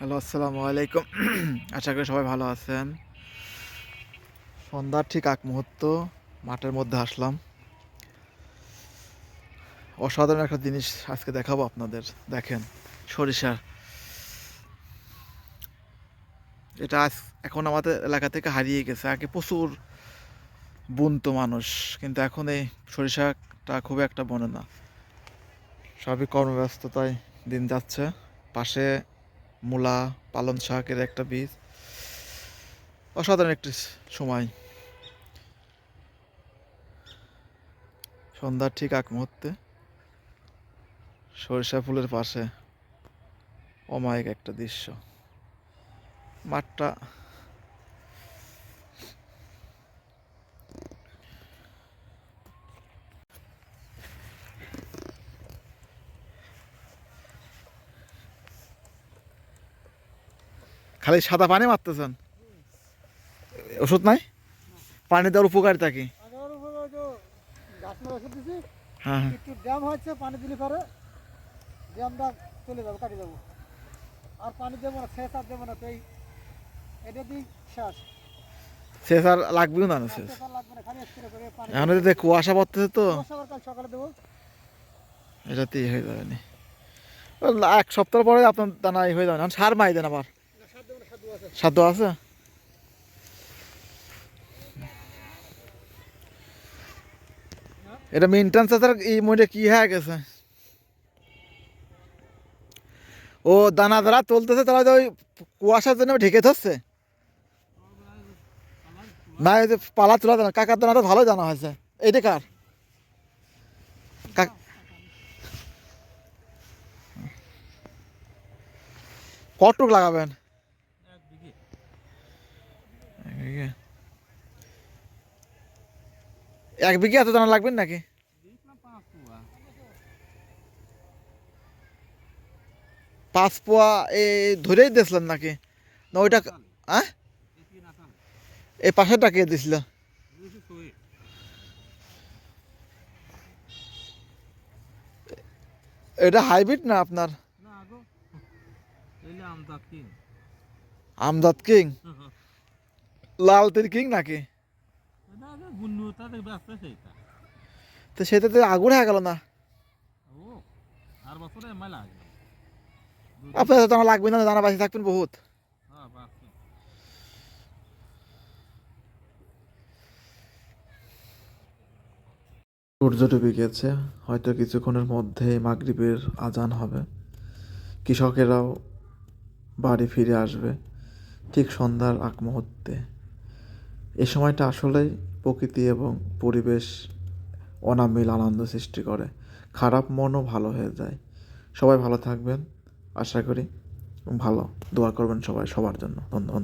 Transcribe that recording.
Hello, আসসালামু আলাইকুম। আশা করি সবাই ভালো আছেন। সন্ধ্যার ঠিক আগ মুহূর্ত মাঠের মধ্যে আসলাম। অসাধারণ একটা জিনিস আজকে দেখাবো আপনাদের। দেখেন, সরিষা। এটা এখন আমাদের এলাকা থেকে হারিয়ে গেছে। আগে প্রচুর বুনতো মানুষ, কিন্তু এখন এই সরিষাটা খুব একটা বনে না। সবই কর্মব্যস্ততায় দিন যাচ্ছে। পাশে মূলা, পালং শাকের একটা বীজ। অসাধারণ একটি সময়। সন্ধ্যার ঠিক আগ মুহূর্তে সরিষা ফুলের পাশে অমায়িক একটা দৃশ্য। মাঠটা খালি সাদা পানি মারতেছেন, ওষুধ নাই? পানি দেওয়ার উপকারিতা কি? হ্যাঁ, হ্যাঁ। একটু ড্যাম হচ্ছে, পানি দিলে পরে ড্যামটা চলে যাবে, কাটি যাবো। আর পানি দেবো না, শেষ আর দেবো না, তো এটা দিই শেষ। শেষ আর লাগবেও না শেষ। শেষ আর লাগবে না, খালি স্প্রে করে পানি এখন যদি কুয়াশা পড়তেছে তো আবার কাল সকালে দেবো। এটাতেই হয়ে যাবে না। এক সপ্তাহ পরে আপনার দানা হয়ে যাবে। এখন সার মাই দেন আবার। সার দেবো না, সার দেবো আছে। সাধ্য আছে? এটা মেনটেন্স এই মধ্যে কি হয়ে গেছে? ও দানা যারা তুলতেছে তারা ওই কুয়াশার জন্য ঢেকে ধরছে না? এই যে পালা তোলা দানা, কাকার দানা তো ভালোই দানা হয়েছে। এইটা কার? কটুক লাগাবেন? 1 বিঘে। 1 বিঘে এত দানা লাগবেন নাকি? 5 পোয়া এই ধরেই দিয়েছিলেন নাকি? না ওইটা? হ্যাঁ, এই পাশেরটা কে দিছিল? এটা হাইব্রিড না আপনার? আমজাদ কিং, লাল তির কিং নাকি? তো সেটাতে আগুন হয়ে গেল না? আপনার তো আমার লাগবে না, দানা বাঁচিয়ে থাকবেন বহুত। সূর্য ডুবে গেছে, হয়তো কিছুক্ষণের মধ্যে মাগরিবের আজান হবে। কৃষকেরাও বাড়ি ফিরে আসবে ঠিক সন্ধ্যার আগ মুহূর্তে। এই সময়টা আসলেই প্রকৃতি এবং পরিবেশ অনাবিল আনন্দ সৃষ্টি করে। খারাপ মনও ভালো হয়ে যায়। সবাই ভালো থাকবেন আশা করি। ভালো দোয়া করবেন সবাই সবার জন্য। ধন্যবাদ।